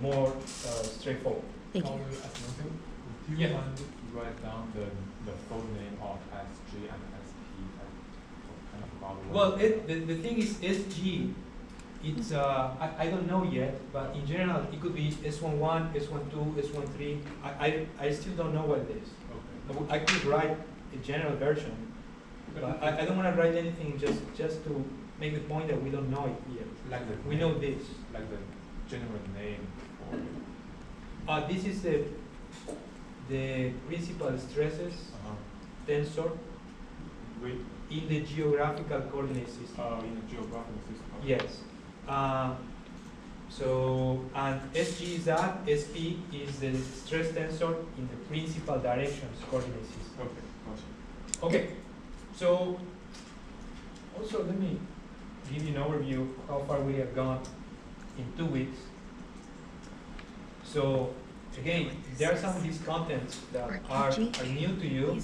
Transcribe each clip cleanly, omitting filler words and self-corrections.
more straightforward. Thank you. Do you want to write down the full name of SG and SP kind of model? Well, the thing is SG, it's, I don't know yet, but in general it could be S11, S12, S13. I still don't know what it is. Okay. I could write a general version, but I don't want to write anything just to make the point that we don't know it yet. Like the We know this. Like the general name for it. This is the principal stresses tensor Wait. in the geographical coordinate system. In the geographical system. Okay. Yes. So, and SG is that, SP is the stress tensor in the principal directions coordinate system. Okay, gotcha. Okay, so also let me give you an overview of how far we have gone in 2 weeks. So again, there are some of these contents that are new to you.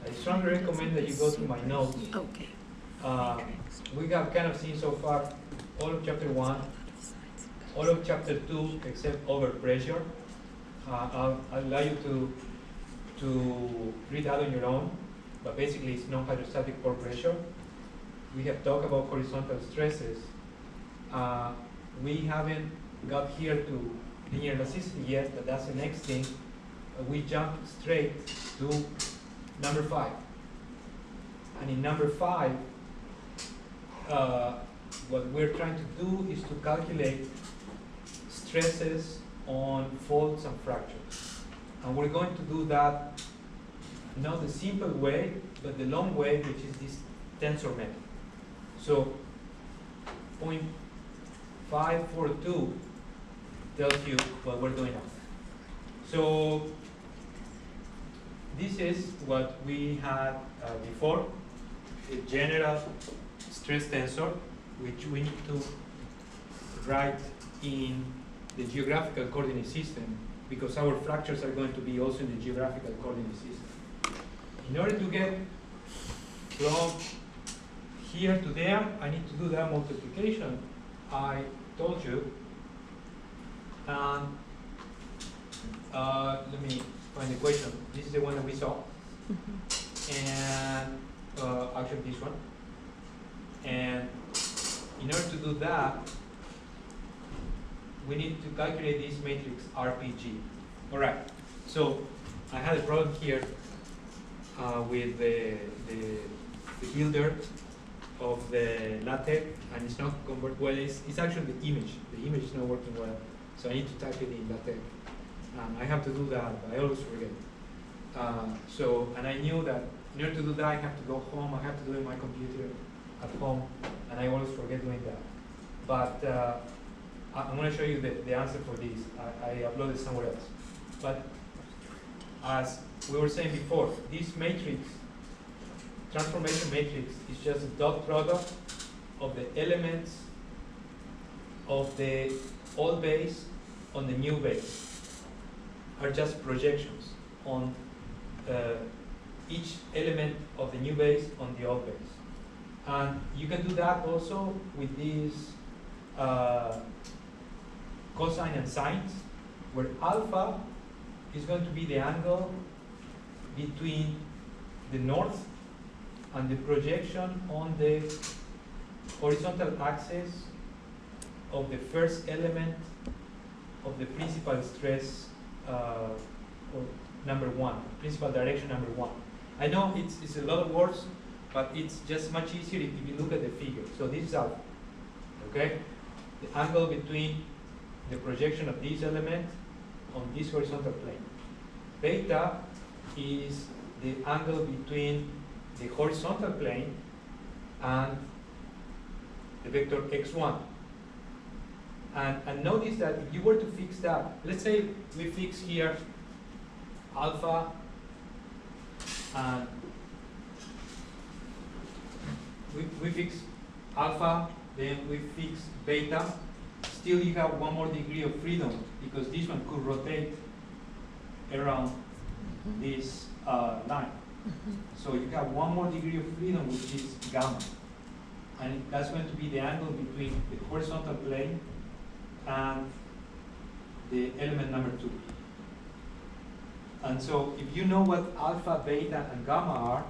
I strongly recommend that you go through my notes. Okay. We have kind of seen so far all of chapter 1, all of chapter 2 except overpressure. I'll allow you to read that on your own, but basically it's non-hydrostatic pore pressure. We have talked about horizontal stresses. We haven't got here to linear elasticity yet, but that's the next thing. We jump straight to number 5. And in number 5, what we're trying to do is to calculate stresses on faults and fractures. And we're going to do that not the simple way, but the long way, which is this tensor method. So, point 542 tells you what we're doing now. So, this is what we had before, a general stress tensor, which we need to write in the geographical coordinate system, because our fractures are going to be also in the geographical coordinate system. In order to get from here to there, I need to do that multiplication I told you. And let me find the equation. This is the one that we saw. And actually this one. And in order to do that, we need to calculate this matrix RPG. All right. So I had a problem here with the builder of the LaTeX, and it's not convert well. It's actually the image. The image is not working well, so I need to type it in LaTeX. I have to do that, but I always forget. And I knew that in order to do that, I have to go home. I have to do it on my computer at home, and I always forget doing that. But I'm going to show you the answer for this. I uploaded somewhere else. But as we were saying before, this matrix, transformation matrix, is just a dot product of the elements of the old base on the new base. Are just projections on each element of the new base on the old base. And you can do that also with these cosine and sines, where alpha is going to be the angle between the north and the projection on the horizontal axis of the first element of the principal stress or number 1, principal direction number 1. I know it's a lot of words, but it's just much easier if you look at the figure. So this is alpha, okay? The angle between the projection of this element on this horizontal plane. Beta is the angle between the horizontal plane and the vector x1. And notice that if you were to fix that, let's say we fix here alpha and we fix alpha, then we fix beta. Still you have one more degree of freedom, because this one could rotate around this line. So you have one more degree of freedom, which is gamma. And that's going to be the angle between the horizontal plane and the element number 2. And so if you know what alpha, beta, and gamma are,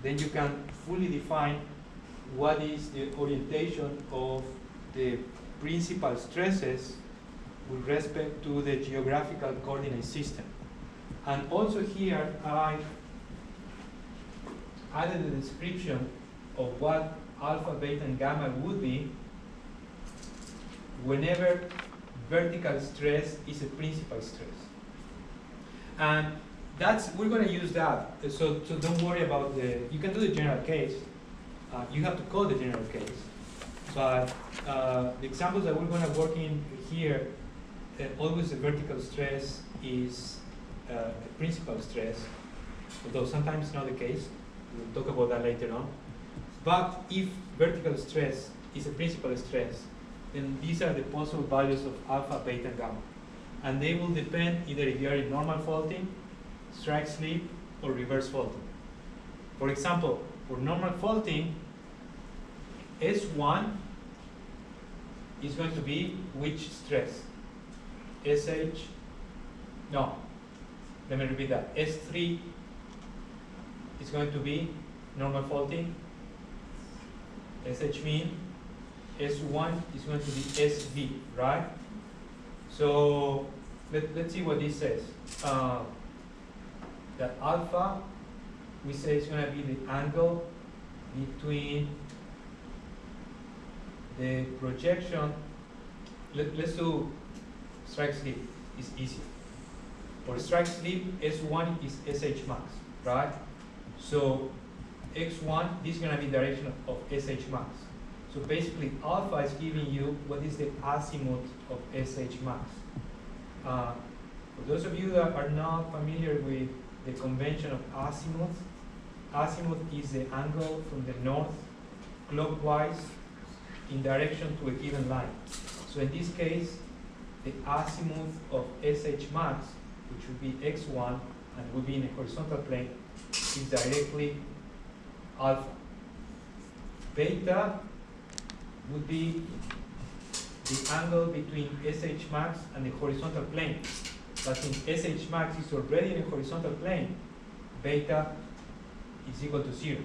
then you can fully define what is the orientation of the principal stresses with respect to the geographical coordinate system. And also here I added a description of what alpha, beta, and gamma would be whenever vertical stress is a principal stress. And we're going to use that. So don't worry about you can do the general case. You have to call the general case. But the examples that we're going to work in here, always the vertical stress is a principal stress, although sometimes it's not the case. We'll talk about that later on. But if vertical stress is a principal stress, then these are the possible values of alpha, beta, and gamma. And they will depend either if you are in normal faulting, strike slip, or reverse faulting. For example, for normal faulting, S1 is going to be which stress? SH, no, let me repeat that. S3 is going to be normal faulting, SH mean, S1 is going to be SV, right? So let's see what this says. That alpha, we say is going to be the angle between the projection. Let's do strike slip, it's easy. For strike slip, S1 is SH max, right? So X1, this is going to be direction of SH max. So basically, alpha is giving you what is the azimuth of SH max. For those of you that are not familiar with the convention of azimuth, azimuth is the angle from the north clockwise in direction to a given line. So in this case, the azimuth of SH max, which would be X1 and would be in a horizontal plane, is directly alpha. Beta would be the angle between SH max and the horizontal plane. But since SH max is already in a horizontal plane, beta is equal to 0.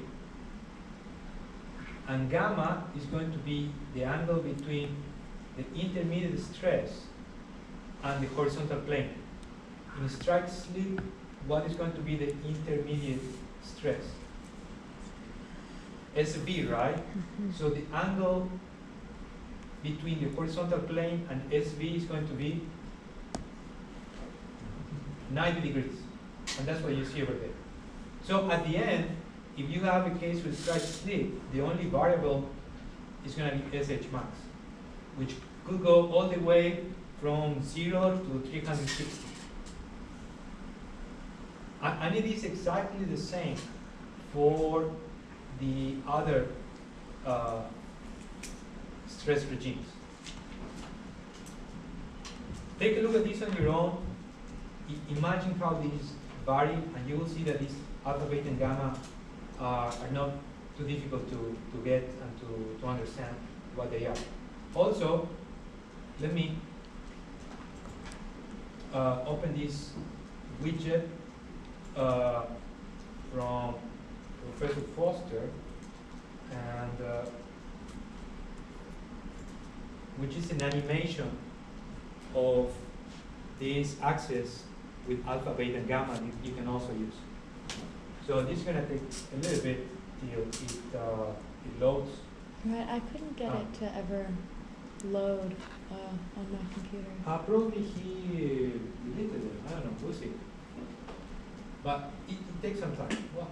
And gamma is going to be the angle between the intermediate stress and the horizontal plane. In strike slip, what is going to be the intermediate stress? SV, right? Mm-hmm. So the angle between the horizontal plane and SV is going to be 90 degrees. And that's what you see over there. So at the end, if you have a case with strike slip, the only variable is going to be SH max, which could go all the way from 0 to 360. And it is exactly the same for the other stress regimes. Take a look at this on your own. Imagine how these vary, and you will see that these alpha, beta, and gamma are not too difficult to get and to understand what they are. Also, let me open this widget from Professor Foster, and which is an animation of this axis with alpha, beta, and gamma you can also use. So this is going to take a little bit till it loads. Right, I couldn't get it to ever load on my computer. Probably he deleted it. I don't know. We'll see. But it takes some time. Well,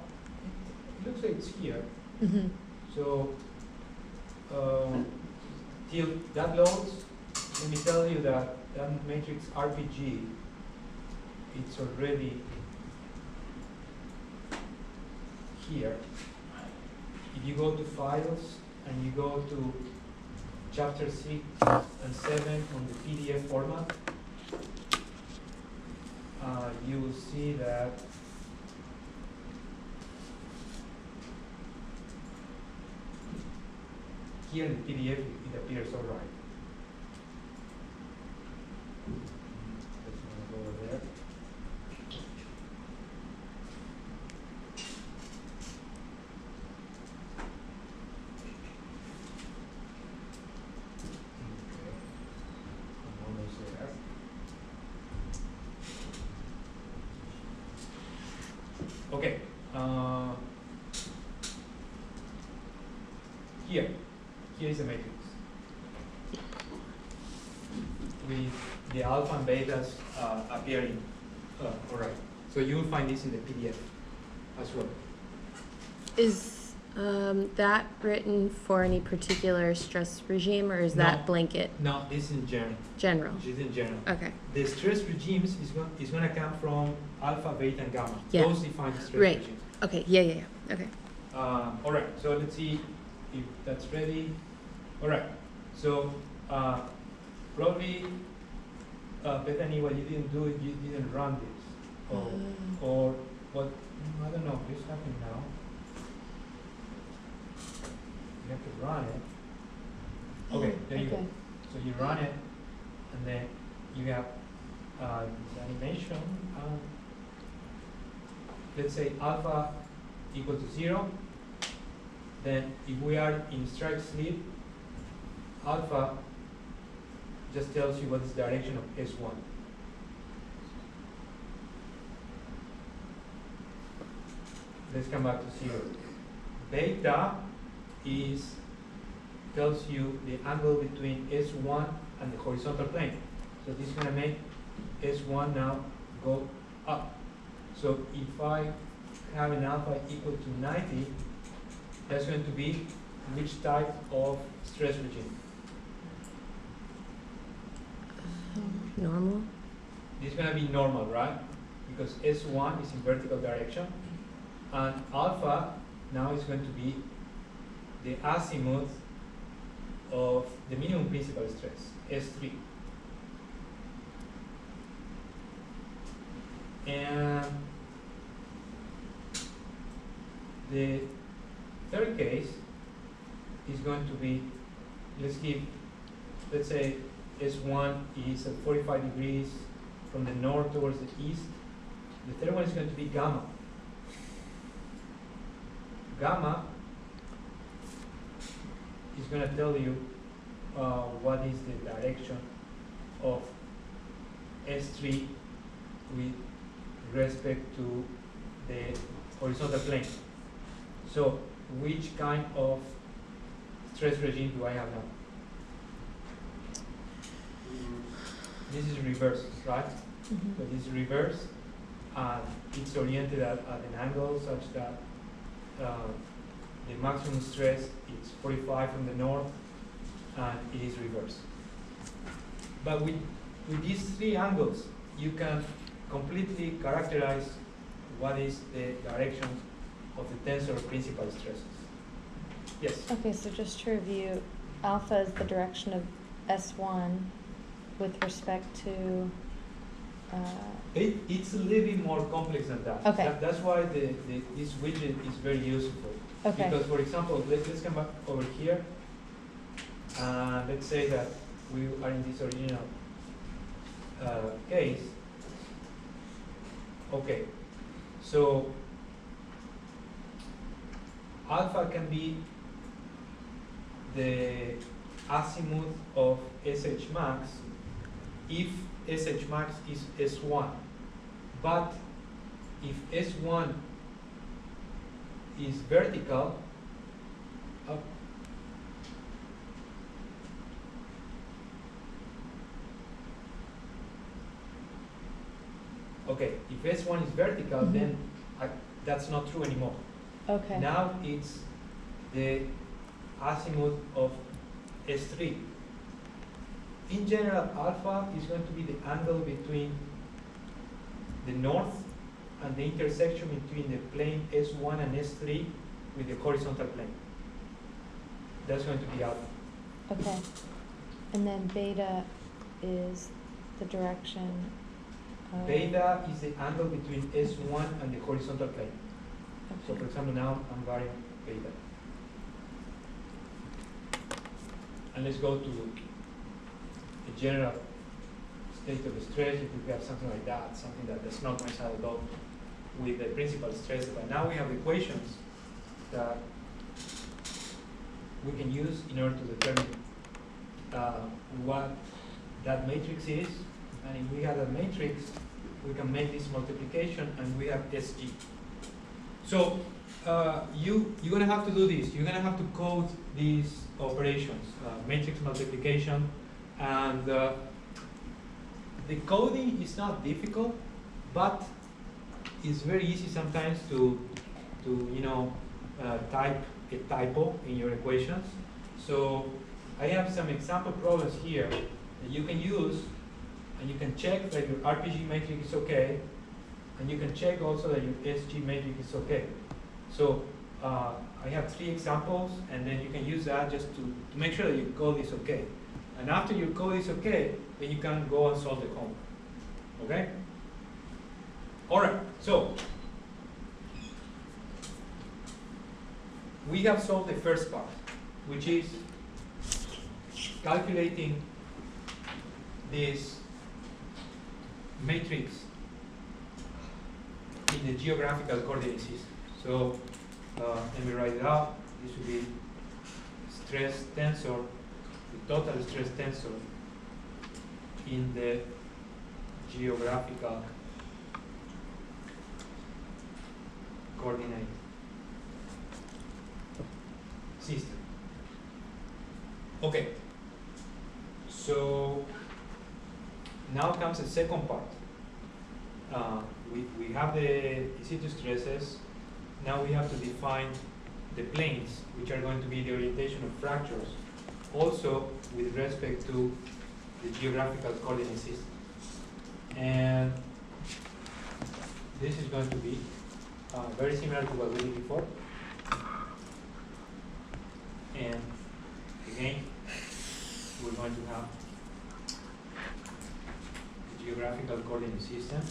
it looks like it's here. Mm-hmm. So till that loads, let me tell you that that matrix RPG, it's already here. If you go to files and you go to chapter 6 and 7 on the PDF format, you will see that here in the PDF it appears all right. Okay. Here is a matrix with the alpha and betas appearing. All right. So you will find this in the PDF as well. Is that written for any particular stress regime, or is that No. blanket No, this is in general. general? This is in general. Okay. The stress regimes is going to come from alpha, beta, and gamma. Yeah. Those define the stress Right. regimes. Okay. Yeah. Okay. All right. So let's see if that's ready. All right. So probably, Bethany, what you didn't do, you didn't run this, or what? I don't know. What's happening now? You have to run it. Okay, there you go. So you run it, and then you have this animation. Let's say alpha equal to 0. Then if we are in strike slip, alpha just tells you what is the direction of S1. Let's come back to 0. Beta tells you the angle between S1 and the horizontal plane. So this is going to make S1 now go up. So if I have an alpha equal to 90, that's going to be which type of stress regime? Normal. This is going to be normal, right? Because S1 is in vertical direction, and alpha now is going to be the azimuth of the minimum principal stress, S3. And the third case is going to be, let's say S1 is at 45 degrees from the north towards the east. The third one is going to be gamma. Gamma is going to tell you what is the direction of S3 with respect to the horizontal plane. So which kind of stress regime do I have now? This is reverse, right? Mm-hmm. So this is reverse, and it's oriented at an angle such that the maximum stress is 45 from the north, and it is reverse. But with these three angles, you can completely characterize what is the direction of the tensor of principal stresses. Yes? Okay, so just to review, alpha is the direction of S1 with respect to, It's a little bit more complex than that. Okay. That's why this widget is very useful. okay. Because, for example, let's come back over here. Let's say that we are in this original case. Okay, so alpha can be the azimuth of SH max if SH max is S1. But if S1 is vertical, okay, if S1 is vertical, Mhm. then that's not true anymore. Okay. Now it's the azimuth of S3. In general, alpha is going to be the angle between the north and the intersection between the plane S1 and S3 with the horizontal plane. That's going to be alpha. Okay. And then beta is the direction of... Beta is the angle between S1 and the horizontal plane. So Okay. for example, now I'm varying beta. And let's go to the general state of the stress. If we have something like that, something that does not coincide at all with the principal stress. But now we have equations that we can use in order to determine what that matrix is. And if we have a matrix, we can make this multiplication and we have SG. So you're gonna have to do this. You're gonna have to code these operations, matrix multiplication, and the coding is not difficult, but it's very easy sometimes to type a typo in your equations. So I have some example problems here that you can use, and you can check that your RPG matrix is okay, and you can check also that your SG matrix is okay. So I have 3 examples, and then you can use that just to make sure that your code is okay. And after your code is okay, then you can go and solve the homework. Okay? All right, so we have solved the first part, which is calculating this matrix in the geographical coordinate system. So let me write it out. This will be stress tensor, the total stress tensor in the geographical coordinate system. Okay, so now comes the second part. We have the in situ stresses. Now we have to define the planes, which are going to be the orientation of fractures, also with respect to the geographical coordinate system. And this is going to be very similar to what we did before. And again, we're going to have the geographical coordinate system.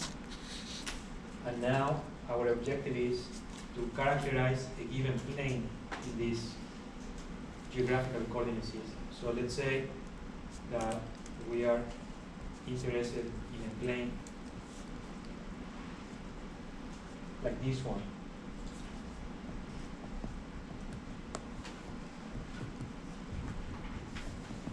And now our objective is to characterize a given plane in this geographical coordinate system. So let's say that we are interested in a plane like this one.